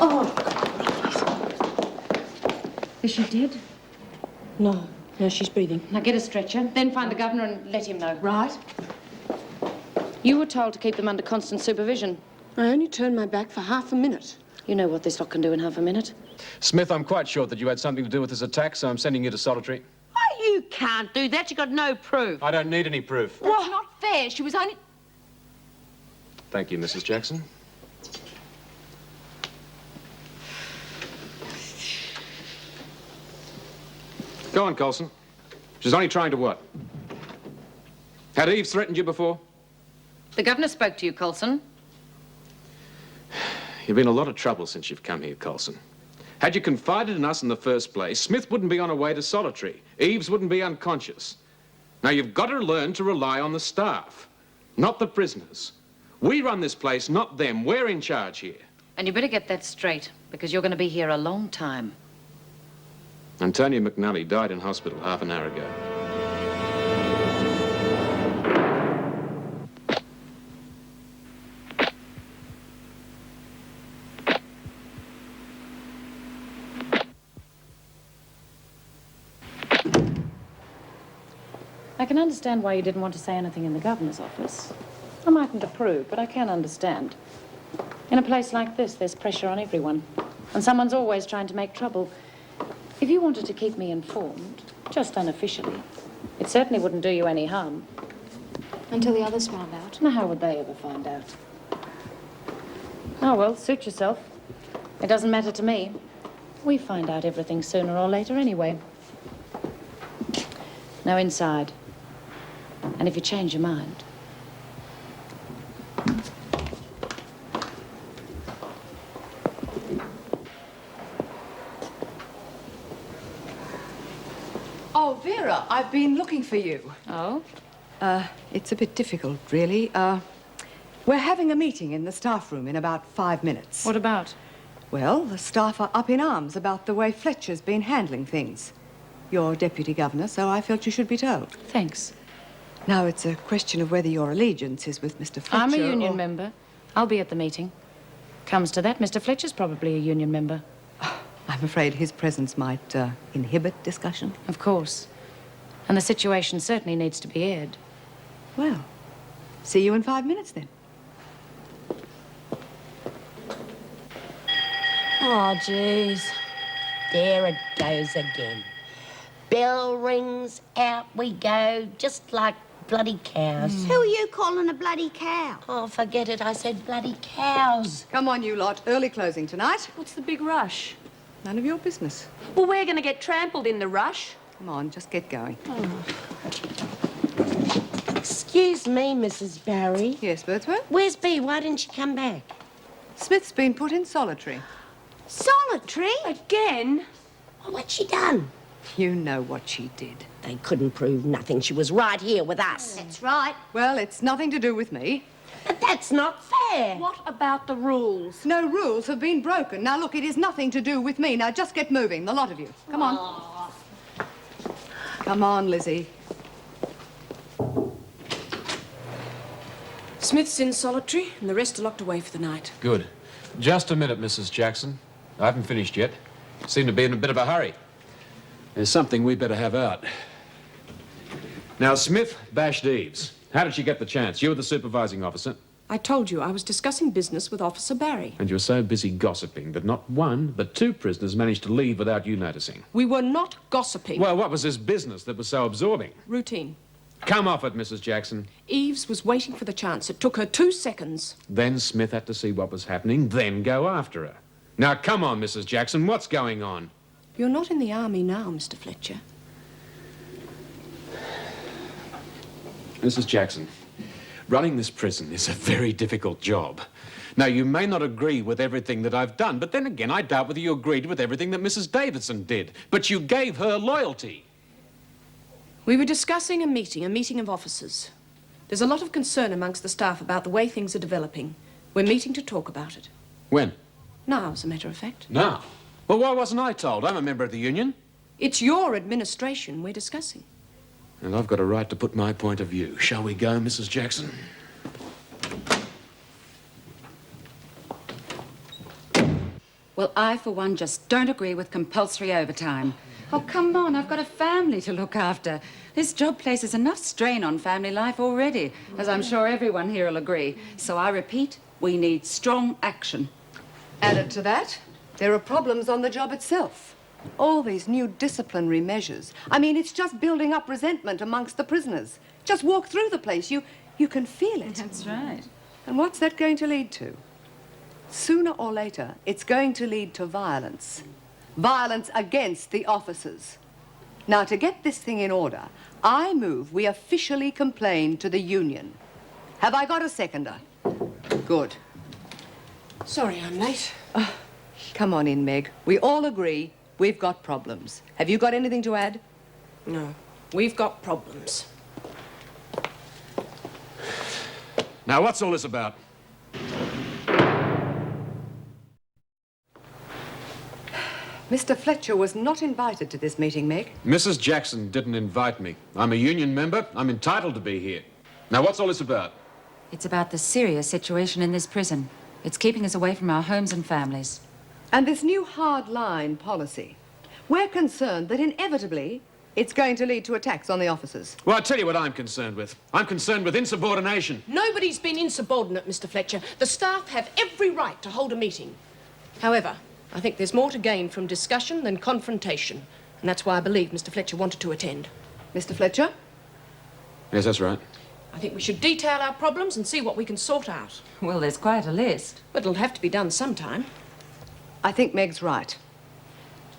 Oh. Is she dead? No, she's breathing. Now get a stretcher, then find the governor and let him know. Right. You were told to keep them under constant supervision. I only turned my back for half a minute. You know what this lot can do in half a minute. Smith, I'm quite sure that you had something to do with this attack, so I'm sending you to solitary. Oh, you can't do that. You've got no proof. I don't need any proof. That's not fair. She was only... Thank you, Mrs. Jackson. Go on, Coulson. She's only trying to what? Had Eve threatened you before? The governor spoke to you, Coulson. You've been in a lot of trouble since you've come here, Coulson. Had you confided in us in the first place, Smith wouldn't be on her way to solitary. Eves wouldn't be unconscious. Now, you've got to learn to rely on the staff, not the prisoners. We run this place, not them. We're in charge here. And you better get that straight, because you're going to be here a long time. Antonia McNally died in hospital half an hour ago. I can understand why you didn't want to say anything in the governor's office. I mightn't approve, but I can understand. In a place like this, there's pressure on everyone, and someone's always trying to make trouble. If you wanted to keep me informed, just unofficially, it certainly wouldn't do you any harm. Until the others found out. Now, how would they ever find out? Oh, well, suit yourself. It doesn't matter to me. We find out everything sooner or later anyway. Now, inside. And if you change your mind... Oh, Vera, I've been looking for you. Oh? It's a bit difficult, really. We're having a meeting in the staff room in about 5 minutes. What about? Well, the staff are up in arms about the way Fletcher's been handling things. You're deputy governor, so I felt you should be told. Thanks. Now, it's a question of whether your allegiance is with Mr. Fletcher I'm a union member. I'll be at the meeting. Comes to that, Mr. Fletcher's probably a union member. I'm afraid his presence might inhibit discussion. Of course. And the situation certainly needs to be aired. Well, see you in 5 minutes, then. Oh, jeez. There it goes again. Bell rings, out we go, just like bloody cows. Who are you calling a bloody cow? Oh, forget it. I said bloody cows. Come on, you lot. Early closing tonight. What's the big rush? None of your business. Well, we're going to get trampled in the rush. Come on, just get going. Excuse me, Mrs. Barry. Yes, Birdsworth? Where's Bea? Why didn't she come back? Smith's been put in solitary. Solitary? Again? Well, what's she done? You know what she did. They couldn't prove nothing. She was right here with us. That's right. Well, it's nothing to do with me. But that's not fair. What about the rules? No rules have been broken. Now, look, it is nothing to do with me. Now, just get moving, the lot of you. Come on. Come on, Lizzie. Smith's in solitary, and the rest are locked away for the night. Good. Just a minute, Mrs. Jackson. I haven't finished yet. Seem to be in a bit of a hurry. There's something we better have out. Now, Smith bashed Eves. How did she get the chance? You were the supervising officer. I told you I was discussing business with Officer Barry. And you were so busy gossiping that not one, but two prisoners managed to leave without you noticing. We were not gossiping. Well, what was this business that was so absorbing? Routine. Come off it, Mrs. Jackson. Eves was waiting for the chance. It took her 2 seconds. Then Smith had to see what was happening, then go after her. Now, come on, Mrs. Jackson, what's going on? You're not in the army now, Mr. Fletcher. Mrs. Jackson, running this prison is a very difficult job. Now, you may not agree with everything that I've done, but then again, I doubt whether you agreed with everything that Mrs. Davidson did. But you gave her loyalty. We were discussing a meeting of officers. There's a lot of concern amongst the staff about the way things are developing. We're meeting to talk about it. When? Now, as a matter of fact. Now? Well, why wasn't I told? I'm a member of the union. It's your administration we're discussing. And I've got a right to put my point of view. Shall we go, Mrs. Jackson? Well, I, for one, just don't agree with compulsory overtime. Oh, come on, I've got a family to look after. This job places enough strain on family life already, as I'm sure everyone here will agree. So I repeat, we need strong action. Added to that, there are problems on the job itself. All these new disciplinary measures. I mean, it's just building up resentment amongst the prisoners. Just walk through the place, you can feel it. That's right. And what's that going to lead to? Sooner or later, it's going to lead to violence. Violence against the officers. Now, to get this thing in order, I move we officially complain to the union. Have I got a seconder? Good. Sorry I'm late. Come on in, Meg. We all agree we've got problems. Have you got anything to add? No, we've got problems. Now, what's all this about? Mr. Fletcher was not invited to this meeting, Meg. Mrs. Jackson didn't invite me. I'm a union member. I'm entitled to be here. Now, what's all this about? It's about the serious situation in this prison. It's keeping us away from our homes and families. And this new hard-line policy. We're concerned that inevitably it's going to lead to attacks on the officers. Well, I'll tell you what I'm concerned with. I'm concerned with insubordination. Nobody's been insubordinate, Mr. Fletcher. The staff have every right to hold a meeting. However, I think there's more to gain from discussion than confrontation. And that's why I believe Mr. Fletcher wanted to attend. Mr. Fletcher? Yes, that's right. I think we should detail our problems and see what we can sort out. Well, there's quite a list. But it'll have to be done sometime. I think Meg's right.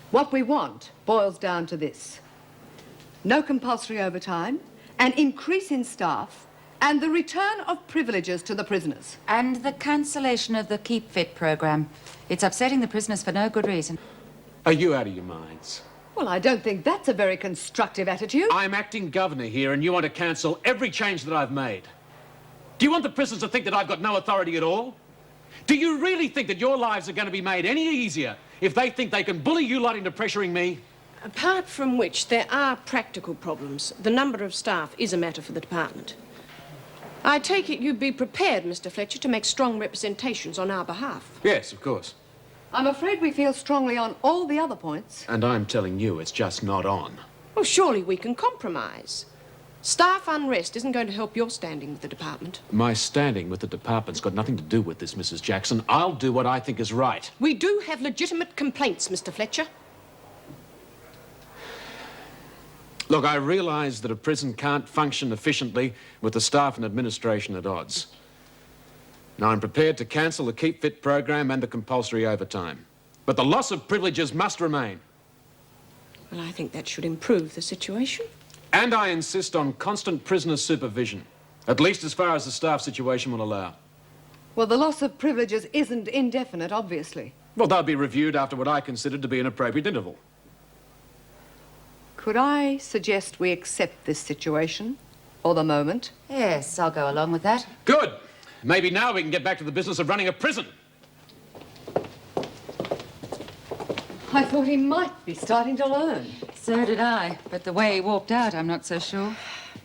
What we want boils down to this. No compulsory overtime, an increase in staff, and the return of privileges to the prisoners. And the cancellation of the Keep Fit program. It's upsetting the prisoners for no good reason. Are you out of your minds? Well, I don't think that's a very constructive attitude. I'm acting governor here, and you want to cancel every change that I've made. Do you want the prisoners to think that I've got no authority at all? Do you really think that your lives are going to be made any easier if they think they can bully you lot into pressuring me? Apart from which, there are practical problems. The number of staff is a matter for the department. I take it you'd be prepared, Mr. Fletcher, to make strong representations on our behalf. Yes, of course. I'm afraid we feel strongly on all the other points. And I'm telling you, it's just not on. Well, surely we can compromise. Staff unrest isn't going to help your standing with the department. My standing with the department's got nothing to do with this, Mrs. Jackson. I'll do what I think is right. We do have legitimate complaints, Mr. Fletcher. Look, I realise that a prison can't function efficiently with the staff and administration at odds. Now, I'm prepared to cancel the Keep Fit program and the compulsory overtime. But the loss of privileges must remain. Well, I think that should improve the situation. And I insist on constant prisoner supervision, at least as far as the staff situation will allow. Well, the loss of privileges isn't indefinite, obviously. Well, they'll be reviewed after what I consider to be an appropriate interval. Could I suggest we accept this situation for the moment? Yes, I'll go along with that. Good. Maybe now we can get back to the business of running a prison. I thought he might be starting to learn. So did I. But the way he walked out, I'm not so sure.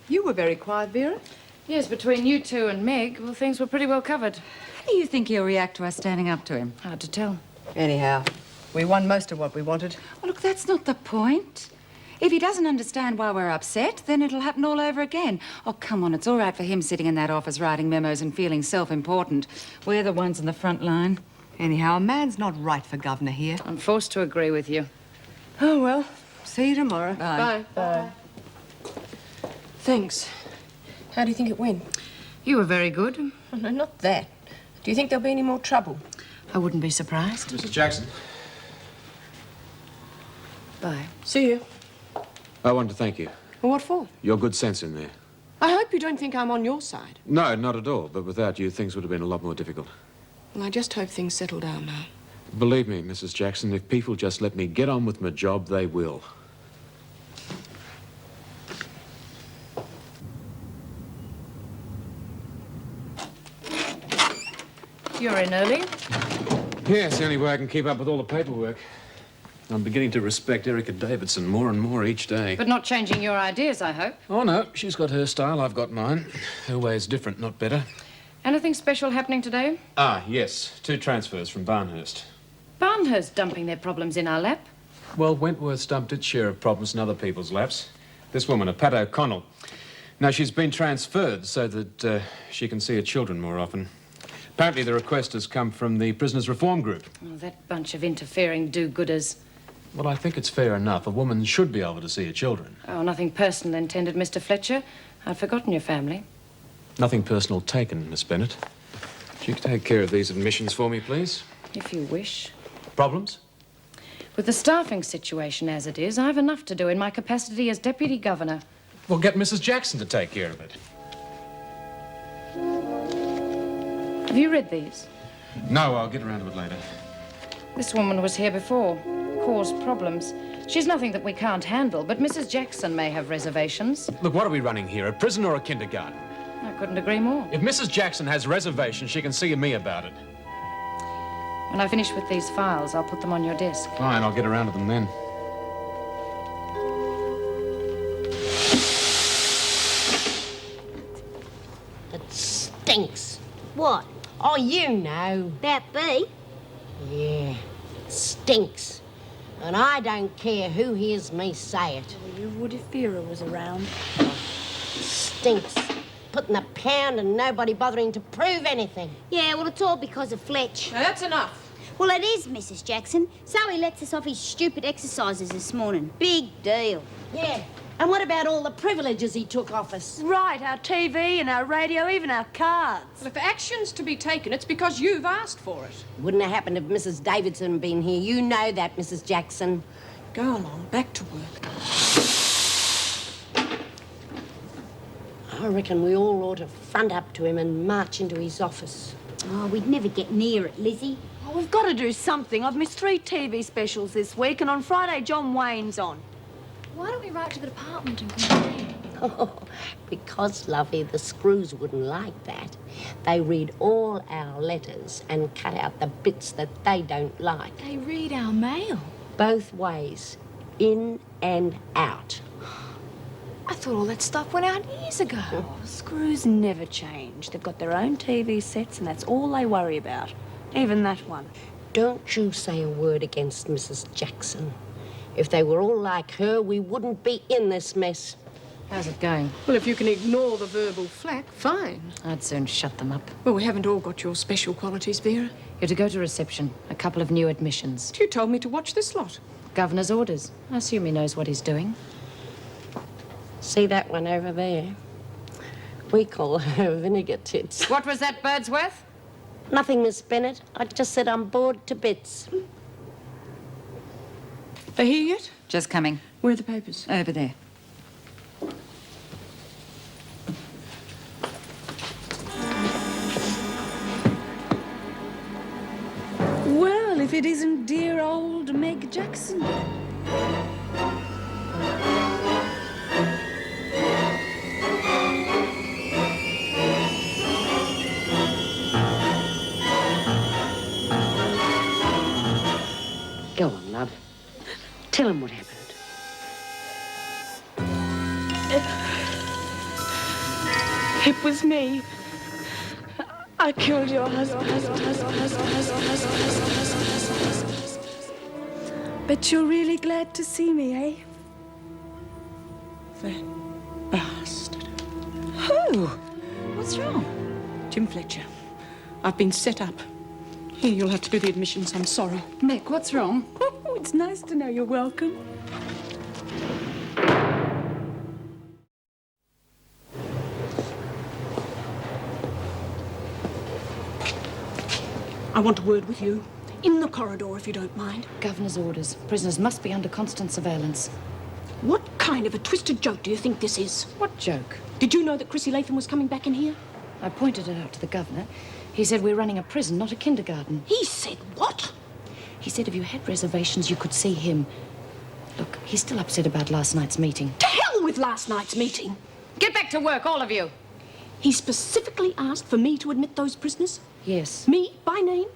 You were very quiet, Vera. Yes, between you two and Meg, well, things were pretty well covered. How do you think he'll react to us standing up to him? Hard to tell. Anyhow, we won most of what we wanted. Well, look, that's not the point. If he doesn't understand why we're upset, then it'll happen all over again. Oh, come on, it's all right for him sitting in that office writing memos and feeling self-important. We're the ones in the front line. Anyhow, a man's not right for governor here. I'm forced to agree with you. Oh, well, see you tomorrow. Bye. Bye. Thanks. How do you think it went? You were very good. Oh, no, not that. Do you think there'll be any more trouble? I wouldn't be surprised. Mrs. Jackson, Bye. See you. I want to thank you. Well, what for? Your good sense in there. I hope you don't think I'm on your side. No, not at all. But without you, things would have been a lot more difficult. Well, I just hope things settle down now. Believe me, Mrs. Jackson, if people just let me get on with my job, they will. You're in early. Yes, the only way I can keep up with all the paperwork. I'm beginning to respect Erica Davidson more and more each day. But not changing your ideas, I hope. Oh, no. She's got her style, I've got mine. Her way is different, not better. Anything special happening today? Ah, yes. 2 transfers from Barnhurst. Barnhurst dumping their problems in our lap. Well, Wentworth's dumped its share of problems in other people's laps. This woman, Pat O'Connell. Now, she's been transferred so that she can see her children more often. Apparently, the request has come from the Prisoners' Reform Group. Oh, that bunch of interfering do-gooders. Well, I think it's fair enough. A woman should be able to see her children. Oh, nothing personal intended, Mr. Fletcher. I'd forgotten your family. Nothing personal taken, Miss Bennett. Would you take care of these admissions for me, please? If you wish. Problems? With the staffing situation as it is, I've enough to do in my capacity as Deputy Governor. Well, get Mrs. Jackson to take care of it. Have you read these? No, I'll get around to it later. This woman was here before. Caused problems. She's nothing that we can't handle, but Mrs. Jackson may have reservations. Look, what are we running here, a prison or a kindergarten? I couldn't agree more. If Mrs. Jackson has reservations, she can see me about it. When I finish with these files, I'll put them on your desk. Fine, I'll get around to them then. It stinks. What? Oh, you know. About B? Yeah, stinks. And I don't care who hears me say it. Well, you would if Vera was around. Stinks. Putting a pound and nobody bothering to prove anything. Yeah, well, it's all because of Fletch. Now, that's enough. Well, it is, Mrs. Jackson. So he lets us off his stupid exercises this morning. Big deal. Yeah. And what about all the privileges he took off us? Right, our TV and our radio, even our cards. Well, if action's to be taken, it's because you've asked for it. Wouldn't have happened if Mrs. Davidson had been here. You know that, Mrs. Jackson. Go along, back to work. I reckon we all ought to front up to him and march into his office. Oh, we'd never get near it, Lizzie. Oh, we've got to do something. I've missed 3 TV specials this week, and on Friday, John Wayne's on. Why don't we write to the department and complain? Oh, because, lovey, the screws wouldn't like that. They read all our letters and cut out the bits that they don't like. They read our mail. Both ways, in and out. I thought all that stuff went out years ago. Screws never change. They've got their own TV sets, and that's all they worry about. Even that one. Don't you say a word against Mrs. Jackson. If they were all like her, we wouldn't be in this mess. How's it going? Well, if you can ignore the verbal flack, fine. I'd soon shut them up. Well, we haven't all got your special qualities, Vera. You're to go to reception. A couple of new admissions. You told me to watch this lot. Governor's orders. I assume he knows what he's doing. See that one over there? We call her Vinegar Tits. What was that, Birdsworth? Nothing, Miss Bennett. I just said I'm bored to bits. They here yet? Just coming. Where are the papers? Over there. Well, if it isn't dear old Meg Jackson. Go on, love. Tell him what happened. It was me. I killed your husband. Bet you're really glad to see me, eh? That bastard. Who? What's wrong? Jim Fletcher. I've been set up. Here, you'll have to do the admissions. I'm sorry. Meg, what's wrong? Oh, it's nice to know you're welcome. I want a word with you. In the corridor, if you don't mind. Governor's orders. Prisoners must be under constant surveillance. What kind of a twisted joke do you think this is? What joke? Did you know that Chrissy Latham was coming back in here? I pointed it out to the governor. He said we're running a prison, not a kindergarten. He said what? He said if you had reservations, you could see him. Look, he's still upset about last night's meeting. To hell with last night's meeting. Get back to work, all of you. He specifically asked for me to admit those prisoners? Yes. Me, by name?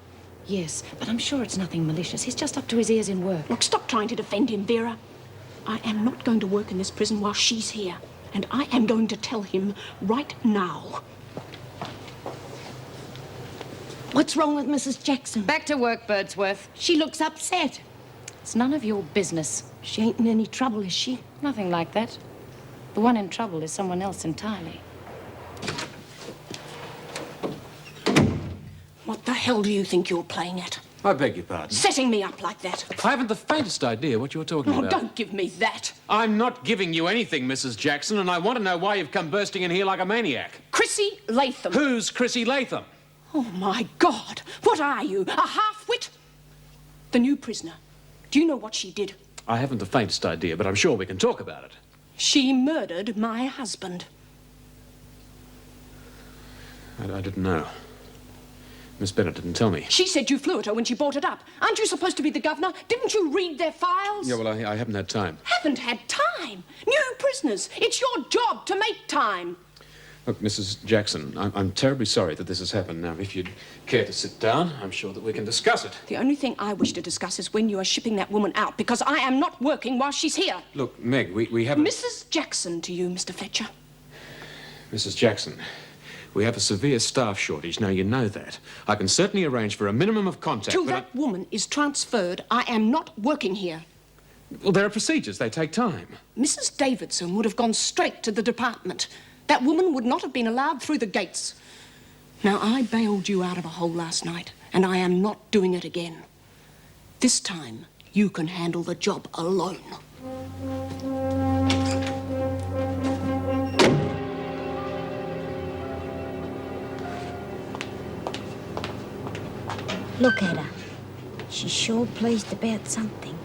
Yes, but I'm sure it's nothing malicious. He's just up to his ears in work. Look, stop trying to defend him, Vera. I am not going to work in this prison while she's here. And I am going to tell him right now. What's wrong with Mrs. Jackson? Back to work, Birdsworth. She looks upset. It's none of your business. She ain't in any trouble, is she? Nothing like that. The one in trouble is someone else entirely. What the hell do you think you're playing at? I beg your pardon. Setting me up like that. I haven't the faintest idea what you're talking Oh, about. don't give me that. I'm not giving you anything, Mrs. Jackson, and I want to know why you've come bursting in here like a maniac. Chrissy Latham. Who's Chrissy Latham? Oh, my God. What are you, a half-wit? The new prisoner. Do you know what she did? I haven't the faintest idea, but I'm sure we can talk about it. She murdered my husband. I didn't know. Miss Bennett didn't tell me. She said you flew at her when she brought it up. Aren't you supposed to be the governor? Didn't you read their files? Yeah, well, I haven't had time. Haven't had time. New prisoners. It's your job to make time. Look, Mrs. Jackson, I'm terribly sorry that this has happened. Now, if you'd care to sit down, I'm sure that we can discuss it. The only thing I wish to discuss is when you are shipping that woman out, because I am not working while she's here. Look, Meg, we haven't... Mrs. Jackson to you, Mr. Fletcher. Mrs. Jackson, we have a severe staff shortage. Now, you know that. I can certainly arrange for a minimum of contact, Till but that woman is transferred, I am not working here. Well, there are procedures. They take time. Mrs. Davidson would have gone straight to the department. That woman would not have been allowed through the gates. Now, I bailed you out of a hole last night, and I am not doing it again. This time, you can handle the job alone. Look at her. She's sure pleased about something.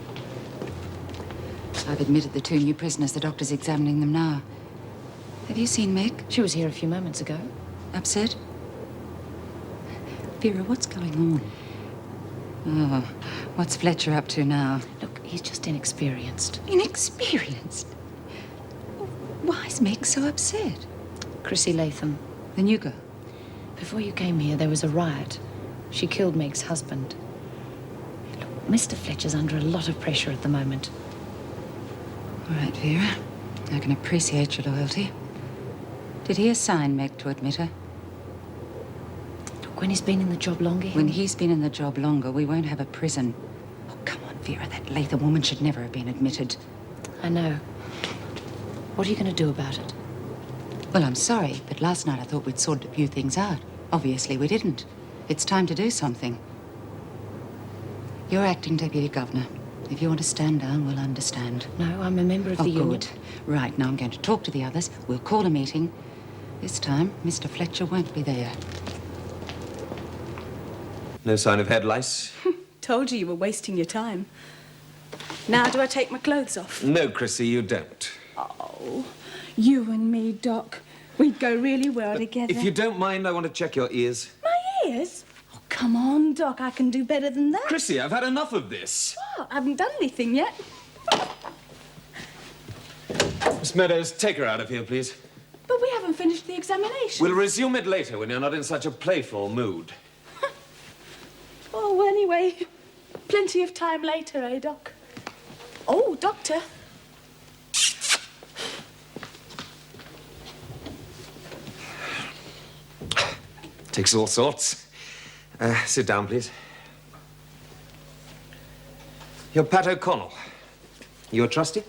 I've admitted the 2 new prisoners. The doctor's examining them now. Have you seen Meg? She was here a few moments ago. Upset? Vera, what's going on? Oh, what's Fletcher up to now? Look, he's just inexperienced. Inexperienced? Why is Meg so upset? Chrissy Latham. The new girl? Before you came here, there was a riot. She killed Meg's husband. Look, Mr. Fletcher's under a lot of pressure at the moment. All right, Vera. I can appreciate your loyalty. Did he assign Meg to admit her? Look, when he's been in the job longer... When he's been in the job longer, we won't have a prison. Oh, come on, Vera. That Latham woman should never have been admitted. I know. What are you going to do about it? Well, I'm sorry, but last night I thought we'd sorted a few things out. Obviously, we didn't. It's time to do something. You're acting deputy governor. If you want to stand down, we'll understand. No, I'm a member of the union. Good. Right, now I'm going to talk to the others. We'll call a meeting. This time, Mr. Fletcher won't be there. No sign of head lice? Told you were wasting your time. Now do I take my clothes off? No, Chrissy, you don't. Oh, you and me, Doc. We'd go really well together. If you don't mind, I want to check your ears. My ears? Oh, come on, Doc. I can do better than that. Chrissy, I've had enough of this. Oh, I haven't done anything yet. Miss Meadows, take her out of here, please. But we haven't finished the examination. We'll resume it later when you're not in such a playful mood. Oh, anyway, plenty of time later, eh, Doc? Oh, Doctor. Takes all sorts. Sit down, please. You're Pat O'Connell. You're trustee?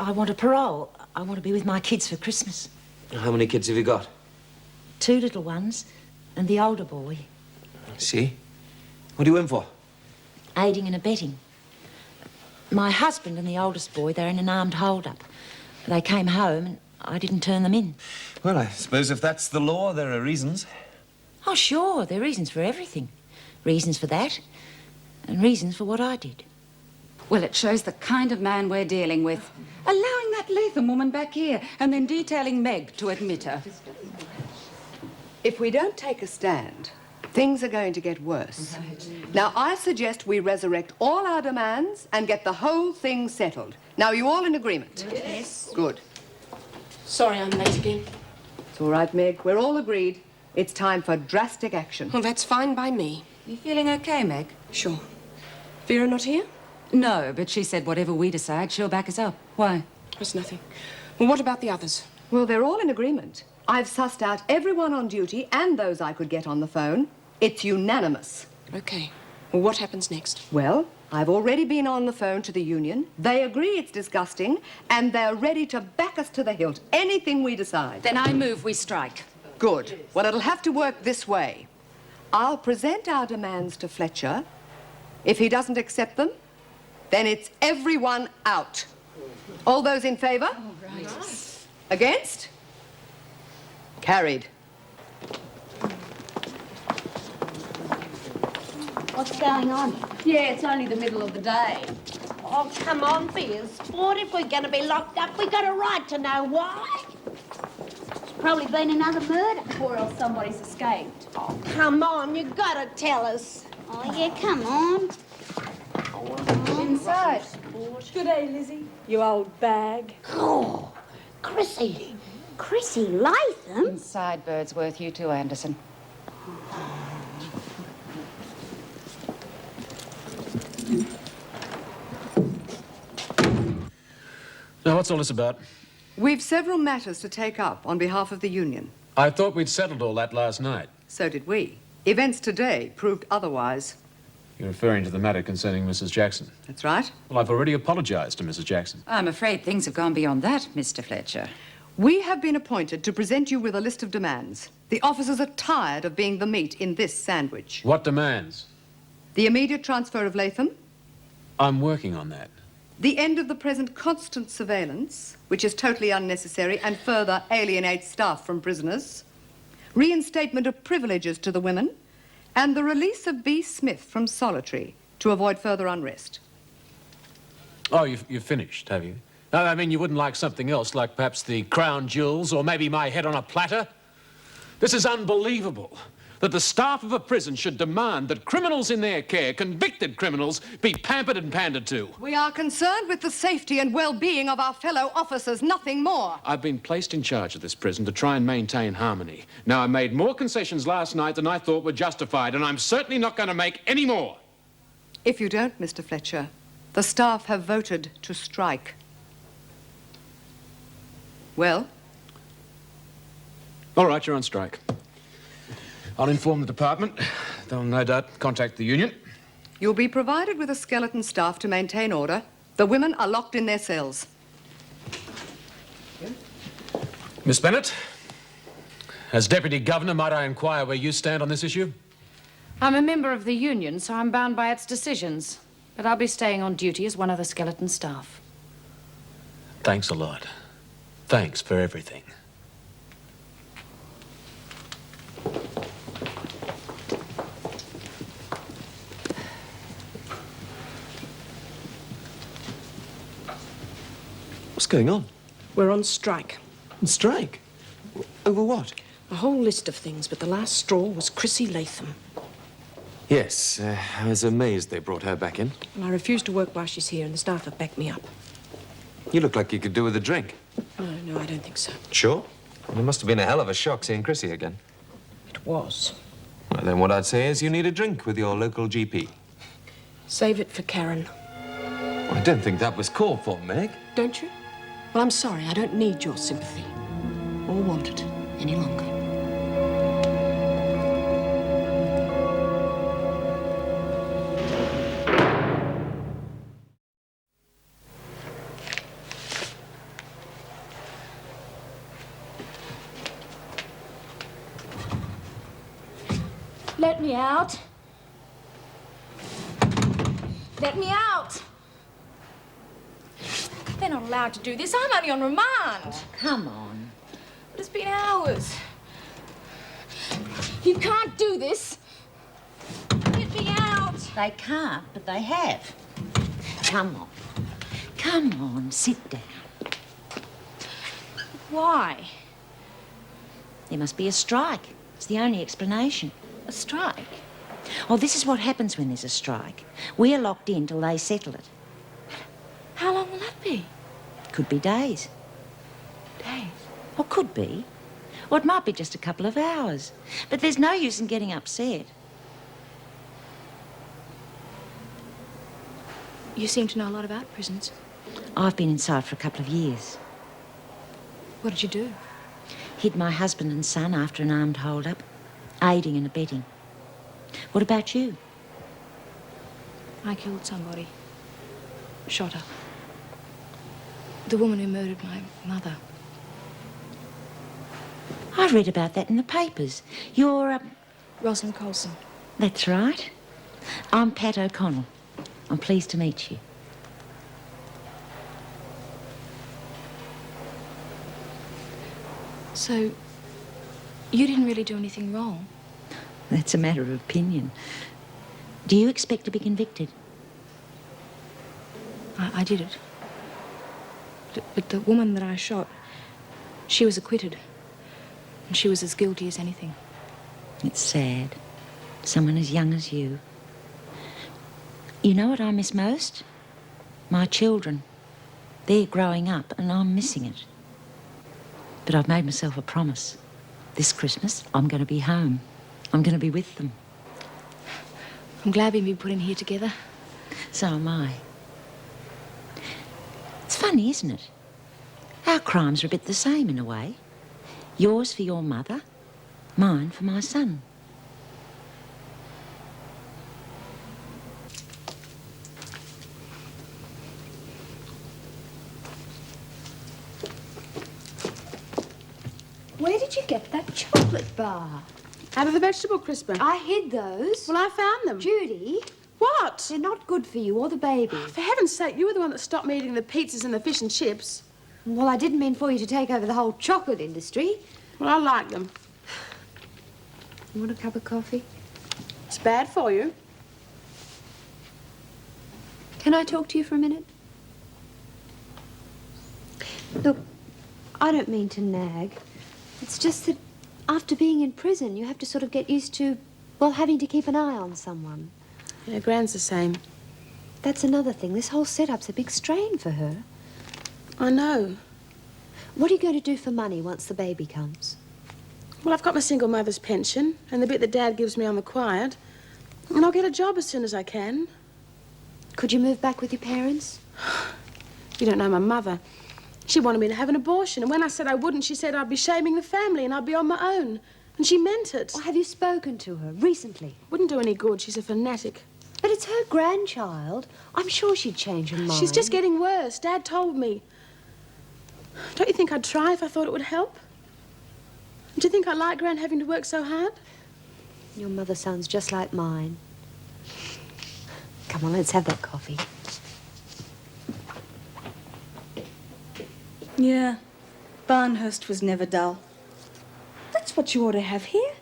I want a parole. I want to be with my kids for Christmas. How many kids have you got? 2 little ones and the older boy. I see. What are you in for? Aiding and abetting. My husband and the oldest boy, they're in an armed hold-up. They came home and I didn't turn them in. Well, I suppose if that's the law, there are reasons. Oh, sure, there are reasons for everything. Reasons for that and reasons for what I did. Well, it shows the kind of man we're dealing with. Allowing that Latham woman back here and then detailing Meg to admit her. If we don't take a stand, things are going to get worse. Now, I suggest we resurrect all our demands and get the whole thing settled. Now, are you all in agreement? Yes. Good. Sorry I'm late again. It's all right, Meg. We're all agreed. It's time for drastic action. Well, that's fine by me. You feeling okay, Meg? Sure. Vera not here? No, but she said whatever we decide, she'll back us up. Why? It's nothing. Well, what about the others? Well, they're all in agreement. I've sussed out everyone on duty and those I could get on the phone. It's unanimous. OK. Well, what happens next? Well, I've already been on the phone to the union. They agree it's disgusting, and they're ready to back us to the hilt. Anything we decide. Then I move we strike. Good. Well, it'll have to work this way. I'll present our demands to Fletcher. If he doesn't accept them, then it's everyone out. All those in favour? All right. Against? Carried. What's going on? Yeah, it's only the middle of the day. Oh, come on, be a sport. If we're going to be locked up, we got a right to know why. There's probably been another murder. Or else somebody's escaped. Oh, come on, you got to tell us. Oh, yeah, come on. Inside. Good day, Lizzie. You old bag. Oh, Chrissy. Chrissy Latham? Inside, Birdsworth. You too, Anderson. Now, what's all this about? We've several matters to take up on behalf of the union. I thought we'd settled all that last night. So did we. Events today proved otherwise. You're referring to the matter concerning Mrs. Jackson. That's right. Well, I've already apologized to Mrs. Jackson. I'm afraid things have gone beyond that, Mr. Fletcher. We have been appointed to present you with a list of demands. The officers are tired of being the meat in this sandwich. What demands? The immediate transfer of Latham, I'm working on that. the end of the present constant surveillance, which is totally unnecessary and further alienates staff from prisoners, reinstatement of privileges to the women, and the release of B. Smith from solitary to avoid further unrest. Oh, you've finished, have you? No, I mean, you wouldn't like something else, like perhaps the crown jewels or maybe my head on a platter? This is unbelievable, that the staff of a prison should demand that criminals in their care, convicted criminals, be pampered and pandered to. We are concerned with the safety and well-being of our fellow officers, nothing more. I've been placed in charge of this prison to try and maintain harmony. Now, I made more concessions last night than I thought were justified, and I'm certainly not going to make any more. If you don't, Mr. Fletcher, the staff have voted to strike. Well? All right, you're on strike. I'll inform the department. They'll no doubt contact the union. You'll be provided with a skeleton staff to maintain order. The women are locked in their cells. Miss Bennett, as Deputy Governor, might I inquire where you stand on this issue? I'm a member of the union, so I'm bound by its decisions. But I'll be staying on duty as one of the skeleton staff. Thanks a lot. Thanks for everything. What's going on? We're on strike. On strike? Over what? A whole list of things, but the last straw was Chrissy Latham. Yes, I was amazed they brought her back in. And I refuse to work while she's here, and the staff have backed me up. You look like you could do with a drink. No, I don't think so. Sure? Well, it must have been a hell of a shock seeing Chrissy again. It was. Well, then what I'd say is you need a drink with your local GP. Save it for Karen. Well, I don't think that was called for, Meg. Don't you? Well, I'm sorry. I don't need your sympathy. Or want it any longer. Let me out. Let me out. They're not allowed to do this. I'm only on remand. Come on. But it's been hours. You can't do this. Get me out. They can't, but they have. Come on. Come on, sit down. Why? There must be a strike. It's the only explanation. A strike? Well, this is what happens when there's a strike. We're locked in till they settle it. How long will that be? Could be days. Days? Or could be. Or it might be just a couple of hours. But there's no use in getting upset. You seem to know a lot about prisons. I've been inside for a couple of years. What did you do? Hid my husband and son after an armed hold-up. Aiding and abetting. What about you? I killed somebody. Shot her. The woman who murdered my mother. I read about that in the papers. You're, Rosalind Colson. That's right. I'm Pat O'Connell. I'm pleased to meet you. So, you didn't really do anything wrong? That's a matter of opinion. Do you expect to be convicted? I did it. But the woman that I shot, she was acquitted. And she was as guilty as anything. It's sad. Someone as young as you. You know what I miss most? My children. They're growing up and I'm missing it. But I've made myself a promise. This Christmas, I'm going to be home. I'm going to be with them. I'm glad we've been put in here together. So am I. It's funny, isn't it? Our crimes are a bit the same in a way. Yours for your mother, mine for my son. Where did you get that chocolate bar? Out of the vegetable crisper. I hid those. Well, I found them. Judy. What? They're not good for you or the baby. For heaven's sake, you were the one that stopped me eating the pizzas and the fish and chips. Well, I didn't mean for you to take over the whole chocolate industry. Well, I like them. You want a cup of coffee? It's bad for you. Can I talk to you for a minute? Look, I don't mean to nag. It's just that after being in prison, you have to sort of get used to, well, having to keep an eye on someone. Yeah, Gran's the same. That's another thing. This whole setup's a big strain for her. I know. What are you going to do for money once the baby comes? Well, I've got my single mother's pension and the bit that Dad gives me on the quiet. And I'll get a job as soon as I can. Could you move back with your parents? You don't know my mother. She wanted me to have an abortion, and when I said I wouldn't, she said I'd be shaming the family and I'd be on my own. And she meant it. Well, have you spoken to her recently? Wouldn't do any good. She's a fanatic. But it's her grandchild. I'm sure she'd change her mind. She's just getting worse. Dad told me. Don't you think I'd try if I thought it would help? Do you think I like Gran having to work so hard? Your mother sounds just like mine. Come on, let's have that coffee. Yeah, Barnhurst was never dull. That's what you ought to have here.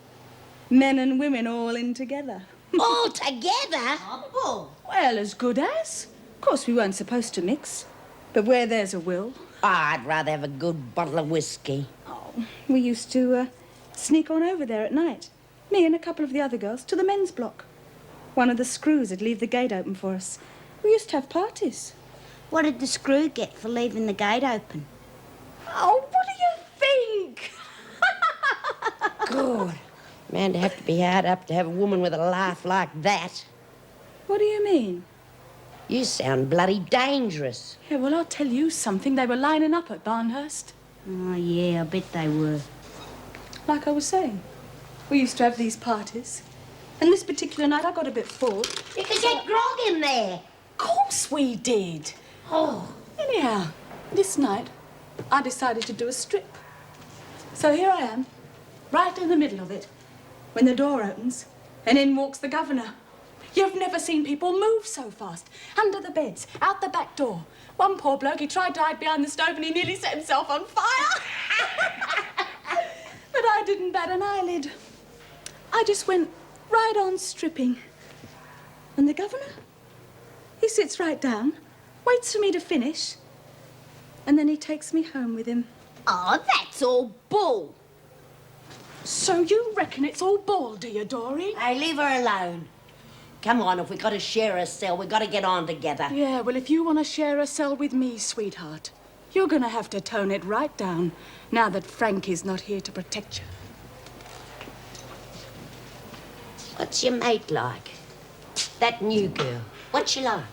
Men and women all in together. All together? Well, as good as. Of course, we weren't supposed to mix. But where there's a will... I'd rather have a good bottle of whiskey. Oh, we used to sneak on over there at night. Me and a couple of the other girls to the men's block. One of the screws would leave the gate open for us. We used to have parties. What did the screw get for leaving the gate open? Oh, what do you think? God, man, to have to be hard up to have a woman with a laugh like that. What do you mean? You sound bloody dangerous. Yeah, well, I'll tell you something. They were lining up at Barnhurst. Oh, yeah, I bet they were. Like I was saying, we used to have these parties. And this particular night, I got a bit full. You could get grog in there. Of course we did. Oh. Anyhow, this night, I decided to do a strip. So here I am, right in the middle of it, when the door opens, and in walks the governor. You've never seen people move so fast. Under the beds, out the back door. One poor bloke, he tried to hide behind the stove and he nearly set himself on fire. But I didn't bat an eyelid. I just went right on stripping. And the governor, he sits right down, waits for me to finish, and then he takes me home with him. Oh, that's all bull. So you reckon it's all bull, do you, Doreen? Hey, leave her alone. Come on, if we got to share a cell, we got to get on together. Yeah, well, if you want to share a cell with me, sweetheart, you're going to have to tone it right down now that Frankie's not here to protect you. What's your mate like? That new girl. What's she like?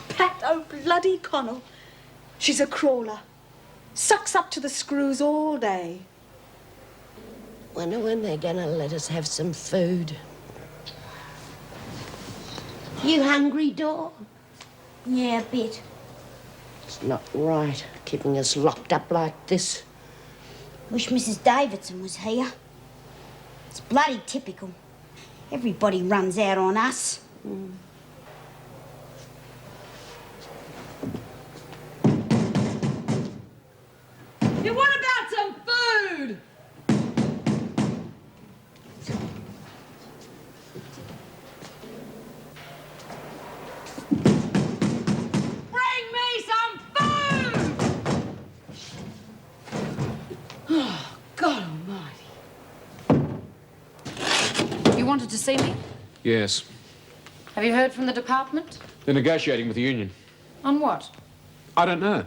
Pat O'Bloody-Connell. She's a crawler. Sucks up to the screws all day. Wonder when they're gonna let us have some food. You hungry, Dor? Yeah, a bit. It's not right, keeping us locked up like this. Wish Mrs. Davidson was here. It's bloody typical. Everybody runs out on us. Yeah, what about some food? Bring me some food! Oh, God almighty. You wanted to see me? Yes. Have you heard from the department? They're negotiating with the union. On what? I don't know.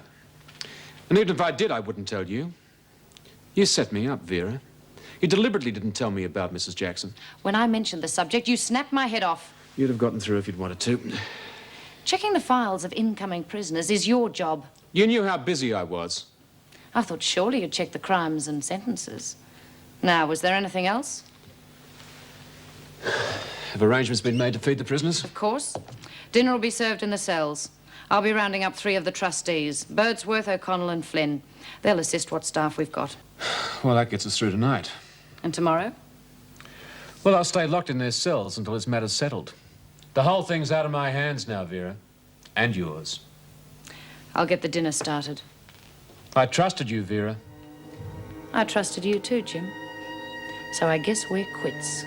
And even if I did, I wouldn't tell you. You set me up, Vera. You deliberately didn't tell me about Mrs. Jackson. When I mentioned the subject, you snapped my head off. You'd have gotten through if you'd wanted to. Checking the files of incoming prisoners is your job. You knew how busy I was. I thought surely you'd check the crimes and sentences. Now, was there anything else? Have arrangements been made to feed the prisoners? Of course. Dinner will be served in the cells. I'll be rounding up 3 of the trustees, Birdsworth, O'Connell and Flynn. They'll assist what staff we've got. Well, that gets us through tonight. And tomorrow? Well, I'll stay locked in their cells until this matter's settled. The whole thing's out of my hands now, Vera. And yours. I'll get the dinner started. I trusted you, Vera. I trusted you too, Jim. So I guess we're quits.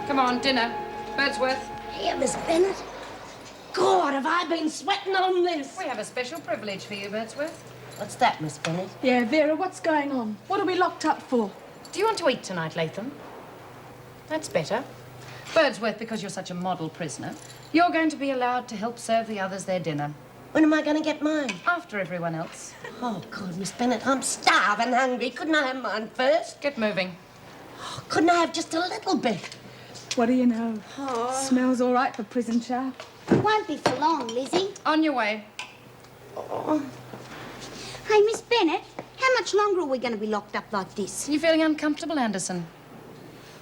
Come on, dinner. Birdsworth. Here, Miss Bennett. God, have I been sweating on this? We have a special privilege for you, Birdsworth. What's that, Miss Bennett? Yeah, Vera, what's going on? What are we locked up for? Do you want to eat tonight, Latham? That's better. Birdsworth, because you're such a model prisoner, you're going to be allowed to help serve the others their dinner. When am I going to get mine? After everyone else. Oh, God, Miss Bennett, I'm starving hungry. Couldn't I have mine first? Get moving. Oh, couldn't I have just a little bit? What do you know? Smells all right for prison chow. Won't be for long, Lizzie. On your way. Hey, Miss Bennett, how much longer are we going to be locked up like this? You feeling uncomfortable, Anderson?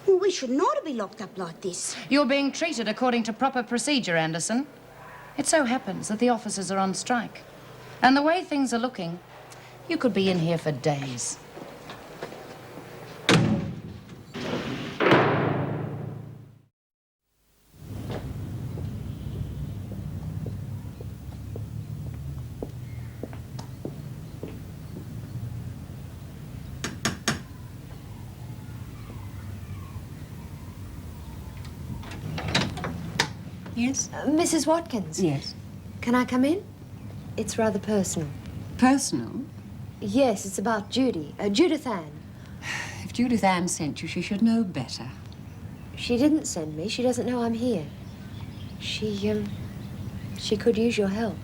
Well, we shouldn't ought to be locked up like this. You're being treated according to proper procedure, Anderson. It so happens that the officers are on strike. And the way things are looking, you could be in here for days. Yes? Mrs. Watkins? Yes. Can I come in? It's rather personal. Personal? Yes, it's about Judy. Judith Ann. If Judith Ann sent you, she should know better. She didn't send me. She doesn't know I'm here. She could use your help.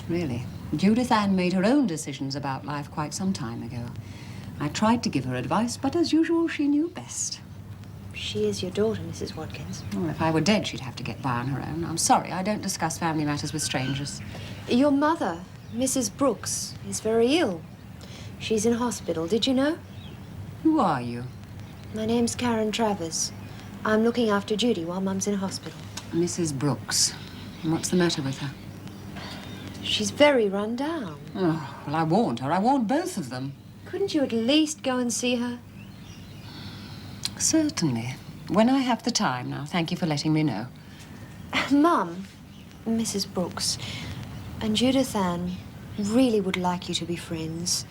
Really? Judith Ann made her own decisions about life quite some time ago. I tried to give her advice, but as usual, she knew best. She is your daughter, Mrs. Watkins. Well, if I were dead, she'd have to get by on her own. I'm sorry, I don't discuss family matters with strangers. Your mother, Mrs. Brooks, is very ill. She's in hospital. Did you know? Who are you? My name's Karen Travers. I'm looking after Judy while Mum's in hospital. Mrs. Brooks. And what's the matter with her? She's very run down. Oh, well, I warned her. I warned both of them. Couldn't you at least go and see her? Certainly. When I have the time now. Thank you for letting me know. Mum, Mrs. Brooks, and Judith Ann really would like you to be friends.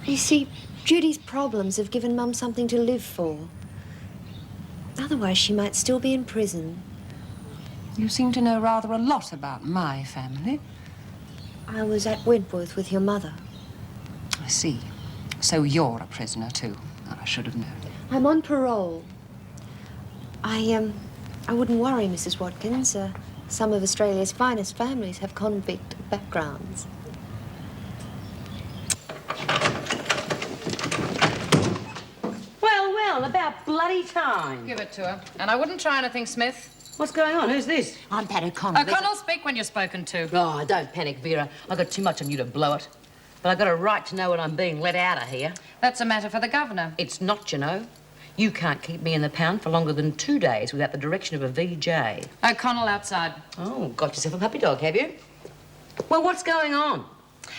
You see, Judy's problems have given Mum something to live for. Otherwise, she might still be in prison. You seem to know rather a lot about my family. I was at Wentworth with your mother. I see. So you're a prisoner, too. I should have known. I'm on parole. I wouldn't worry, Mrs. Watkins. Some of Australia's finest families have convict backgrounds. Well, about bloody time. Give it to her. And I wouldn't try anything, Smith. What's going on? Who's this? I'm Pat O'Connell. O'Connell, speak when you're spoken to. Oh, don't panic, Vera. I've got too much on you to blow it. but I've got a right to know when I'm being let out of here. That's a matter for the governor. It's not, you know. You can't keep me in the pound for longer than 2 days without the direction of a VJ. O'Connell outside. Oh, got yourself a puppy dog, have you? Well, what's going on?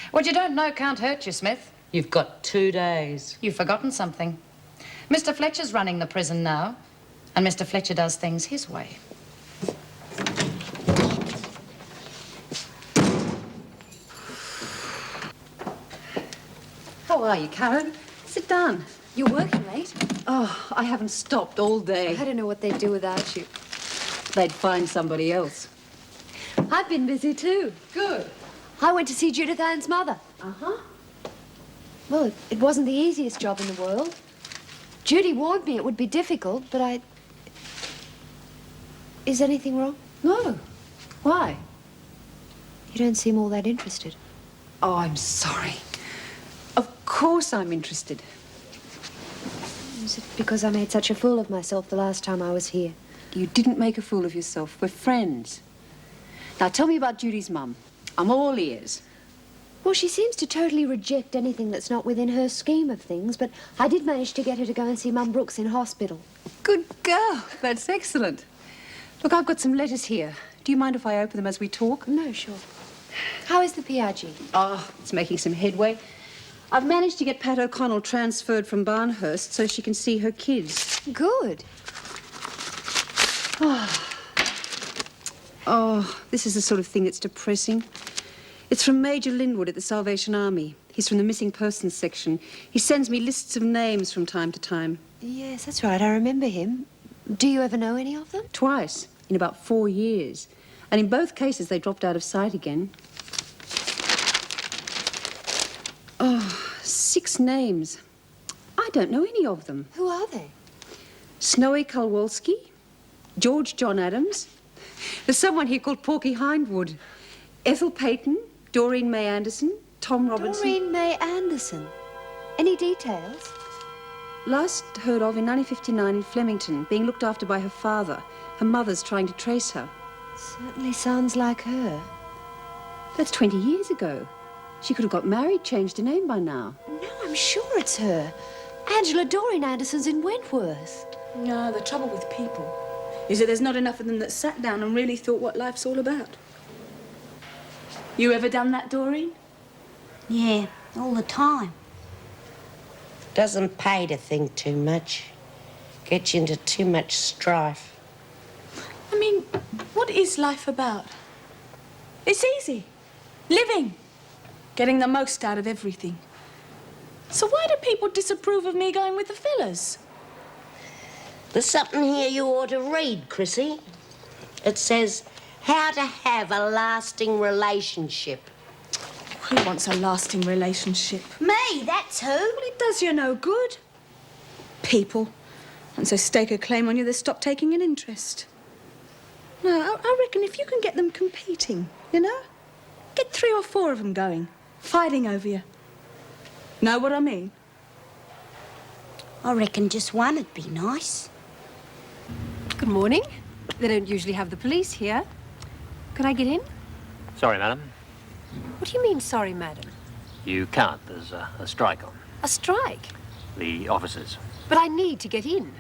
What you don't know can't hurt you, Smith. You've got 2 days. You've forgotten something. Mr. Fletcher's running the prison now, and Mr. Fletcher does things his way. How are you, Karen? Sit down. You're working late? Oh, I haven't stopped all day. I don't know what they'd do without you. They'd find somebody else. I've been busy too. Good. I went to see Judith Ann's mother. Uh-huh. Well, it wasn't the easiest job in the world. Judy warned me it would be difficult, but I... Is anything wrong? No. Why? You don't seem all that interested. Oh, I'm sorry. Of course I'm interested. Is it because I made such a fool of myself the last time I was here? You didn't make a fool of yourself. We're friends. Now, tell me about Judy's mum. I'm all ears. Well, she seems to totally reject anything that's not within her scheme of things, but I did manage to get her to go and see Mum Brooks in hospital. Good girl. That's excellent. Look, I've got some letters here. Do you mind if I open them as we talk? No, sure. How is the PRG? Oh, it's making some headway. I've managed to get Pat O'Connell transferred from Barnhurst so she can see her kids. Good. Oh, this is the sort of thing that's depressing. It's from Major Linwood at the Salvation Army. He's from the missing persons section. He sends me lists of names from time to time. Yes, that's right. I remember him. Do you ever know any of them? Twice, in about 4 years. And in both cases, they dropped out of sight again. Oh, 6 names. I don't know any of them. Who are they? Snowy Kowalski, George John Adams. There's someone here called Porky Hindwood. Ethel Payton, Doreen May Anderson, Tom Robinson. Doreen May Anderson. Any details? Last heard of in 1959 in Flemington, being looked after by her father. Her mother's trying to trace her. Certainly sounds like her. That's 20 years ago. She could have got married, changed her name by now. No, I'm sure it's her. Angela Doreen Anderson's in Wentworth. No, the trouble with people is that there's not enough of them that sat down and really thought what life's all about. You ever done that, Doreen? Yeah, all the time. Doesn't pay to think too much. Gets you into too much strife. I mean, what is life about? It's easy. Living. Getting the most out of everything. So why do people disapprove of me going with the fellas? There's something here you ought to read, Chrissy. It says, how to have a lasting relationship. Who wants a lasting relationship? Me, that's who. Well, it does you no good. People. Once they stake a claim on you, they stop taking an interest. No, I reckon if you can get them competing, you know? Get 3 or 4 of them going, fighting over you. Know what I mean? I reckon just one would be nice. Good morning. They don't usually have the police here. Could I get in? Sorry, madam. What do you mean, sorry, madam? You can't. There's a strike on. A strike? The officers. But I need to get in.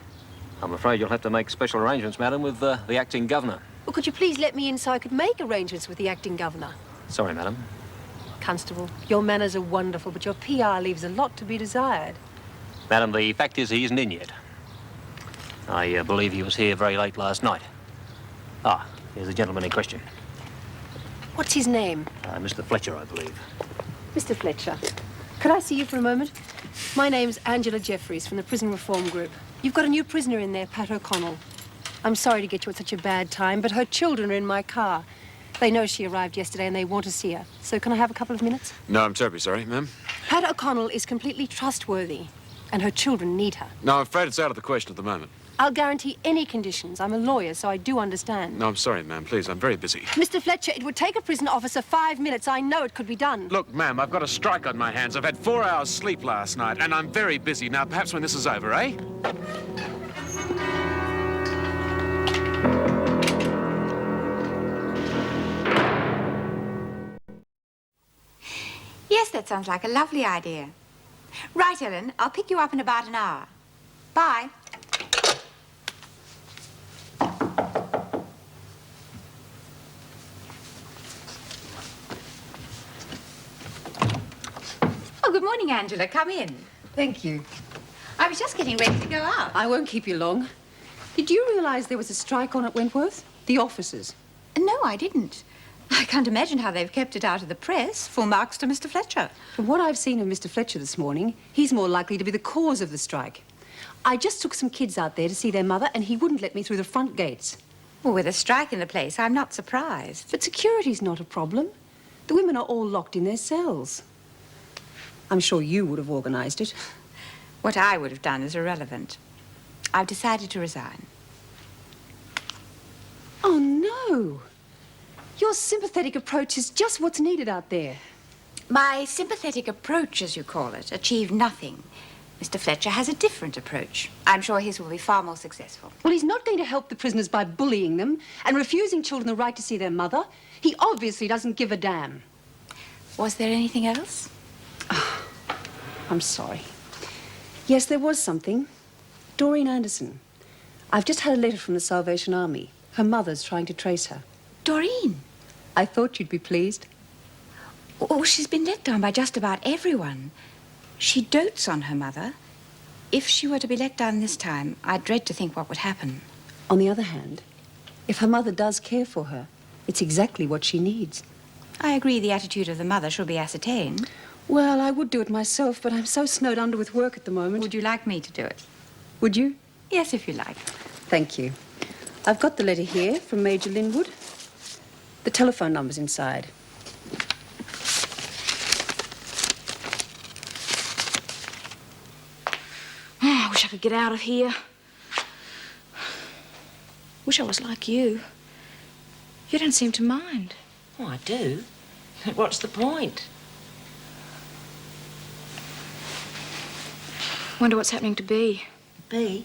I'm afraid you'll have to make special arrangements, madam, with the acting governor. Well, could you please let me in so I could make arrangements with the acting governor? Sorry, madam. Constable, your manners are wonderful, but your PR leaves a lot to be desired. Madam, the fact is he isn't in yet. I believe he was here very late last night. Ah, here's the gentleman in question. What's his name? Mr. Fletcher, I believe. Mr. Fletcher. Could I see you for a moment? My name's Angela Jeffries from the Prison Reform Group. You've got a new prisoner in there, Pat O'Connell. I'm sorry to get you at such a bad time, but her children are in my car. They know she arrived yesterday and they want to see her. So can I have a couple of minutes? No, I'm terribly sorry, ma'am. Pat O'Connell is completely trustworthy, and her children need her. No, I'm afraid it's out of the question at the moment. I'll guarantee any conditions. I'm a lawyer, so I do understand. No, I'm sorry, ma'am. Please, I'm very busy. Mr. Fletcher, it would take a prison officer 5 minutes. I know it could be done. Look, ma'am, I've got a strike on my hands. I've had 4 hours sleep last night, and I'm very busy. Now, perhaps when this is over, eh? Yes, that's that sounds like a lovely idea. Right, Ellen, I'll pick you up in about an hour. Bye. Oh, good morning, Angela. Come in. Thank you. I was just getting ready to go out. I won't keep you long. Did you realize there was a strike on at Wentworth? The officers. No, I didn't. I can't imagine how they've kept it out of the press. Full marks to Mr. Fletcher. From what I've seen of Mr. Fletcher this morning, he's more likely to be the cause of the strike. I just took some kids out there to see their mother, and he wouldn't let me through the front gates. Well, with a strike in the place, I'm not surprised. But security's not a problem. The women are all locked in their cells. I'm sure you would have organised it. What I would have done is irrelevant. I've decided to resign. Oh, no. Your sympathetic approach is just what's needed out there. My sympathetic approach, as you call it, achieved nothing. Mr. Fletcher has a different approach. I'm sure his will be far more successful. Well, he's not going to help the prisoners by bullying them and refusing children the right to see their mother. He obviously doesn't give a damn. Was there anything else? I'm sorry. Yes, there was something. Doreen Anderson. I've just had a letter from the Salvation Army. Her mother's trying to trace her. Doreen? I thought you'd be pleased. Oh, she's been let down by just about everyone. She dotes on her mother. If she were to be let down this time, I dread to think what would happen. On the other hand, if her mother does care for her, it's exactly what she needs. I agree the attitude of the mother should be ascertained. Well, I would do it myself, but I'm so snowed under with work at the moment. Would you like me to do it? Would you? Yes, if you like. Thank you. I've got the letter here from Major Linwood. The telephone number's inside. Oh, I wish I could get out of here. Wish I was like you. You don't seem to mind. Oh, I do. What's the point? Wonder what's happening to Bea. Bea?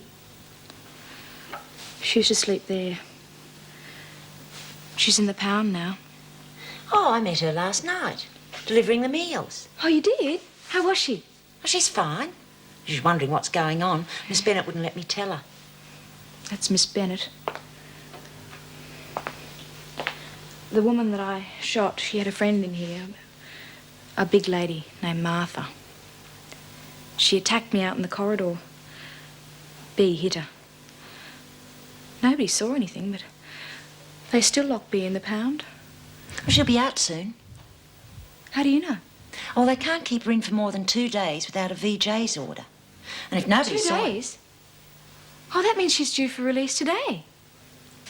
She used to sleep there. She's in the pound now. Oh, I met her last night, delivering the meals. Oh, you did? How was she? Oh, she's fine. She's wondering what's going on. Miss Bennett wouldn't let me tell her. That's Miss Bennett. The woman that I shot, she had a friend in here. A big lady named Martha. She attacked me out in the corridor. Bea hit her. Nobody saw anything, but they still lock Bea in the pound. Well, she'll be out soon. How do you know? Oh, they can't keep her in for more than 2 days without a VJ's order. And if nobody 2 saw days? Oh, that means she's due for release today.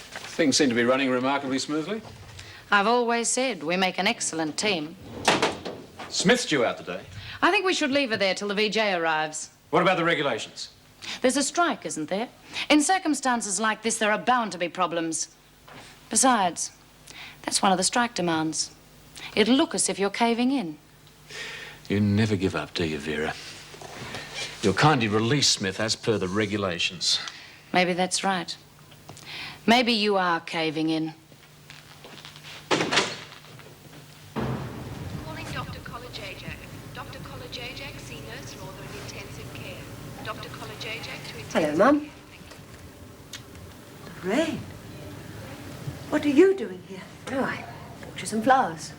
Things seem to be running remarkably smoothly. I've always said we make an excellent team. Smith's due out today. I think we should leave her there till the VJ arrives. What about the regulations? There's a strike, isn't there? In circumstances like this, there are bound to be problems. Besides, that's one of the strike demands. It'll look as if you're caving in. You never give up, do you, Vera? You'll kindly release Smith as per the regulations. Maybe that's right. Maybe you are caving in. Calling Dr. Kolajajak. Dr. Kolajajak, see nurse Northern intensive care. Dr. Kolajajak to intensive Hello, Mum. Lorraine, what are you doing here? Oh, I bought you some flowers.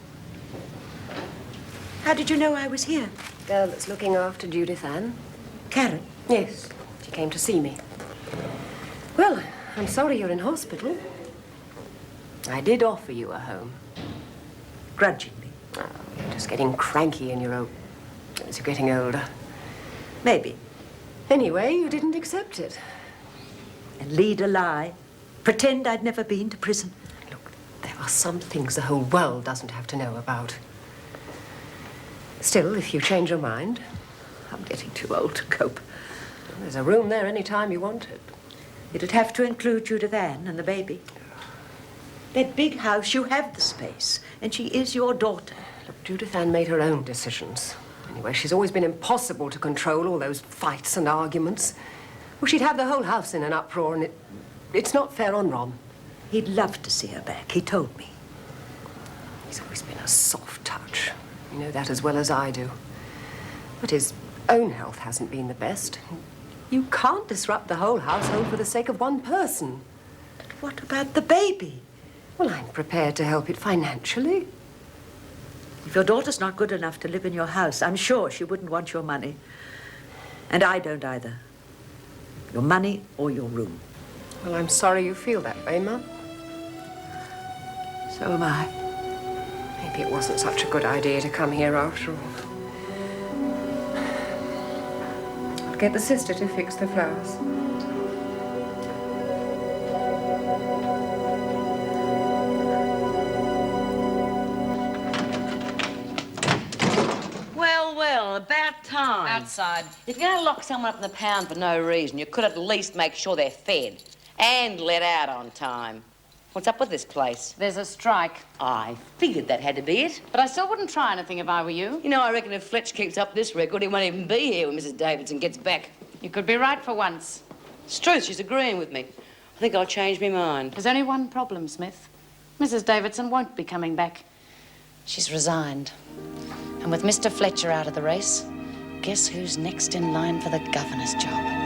How did you know I was here? Girl that's looking after Judith Ann. Karen? Yes, she came to see me. Well, I'm sorry you're in hospital. I did offer you a home. Grudgingly? Oh, you're just getting cranky in your old... as you're getting older. Maybe. Anyway, you didn't accept it. And lead a lie? Pretend I'd never been to prison? Look, there are some things the whole world doesn't have to know about. Still, if you change your mind, I'm getting too old to cope. There's a room there any time you want it. It'd have to include Judith Ann and the baby. That big house, you have the space, and she is your daughter. Look, Judith Ann made her own decisions. Anyway, she's always been impossible to control, all those fights and arguments. Well, she'd have the whole house in an uproar, and it's not fair on Ron. He'd love to see her back, he told me. He's always been a soft touch. You know that as well as I do. But his own health hasn't been the best. You can't disrupt the whole household for the sake of one person. But what about the baby? Well, I'm prepared to help it financially. If your daughter's not good enough to live in your house, I'm sure she wouldn't want your money. And I don't either. Your money or your room. Well, I'm sorry you feel that way, Mum. So am I. Maybe it wasn't such a good idea to come here after all. I'll get the sister to fix the flowers. Well, about time. Outside. If you're going to lock someone up in the pound for no reason, you could at least make sure they're fed and let out on time. What's up with this place? There's a strike. I figured that had to be it. But I still wouldn't try anything if I were you. You know, I reckon if Fletch keeps up this record, he won't even be here when Mrs. Davidson gets back. You could be right for once. It's true, she's agreeing with me. I think I'll change my mind. There's only one problem, Smith. Mrs. Davidson won't be coming back. She's resigned. And with Mr. Fletcher out of the race, guess who's next in line for the governor's job?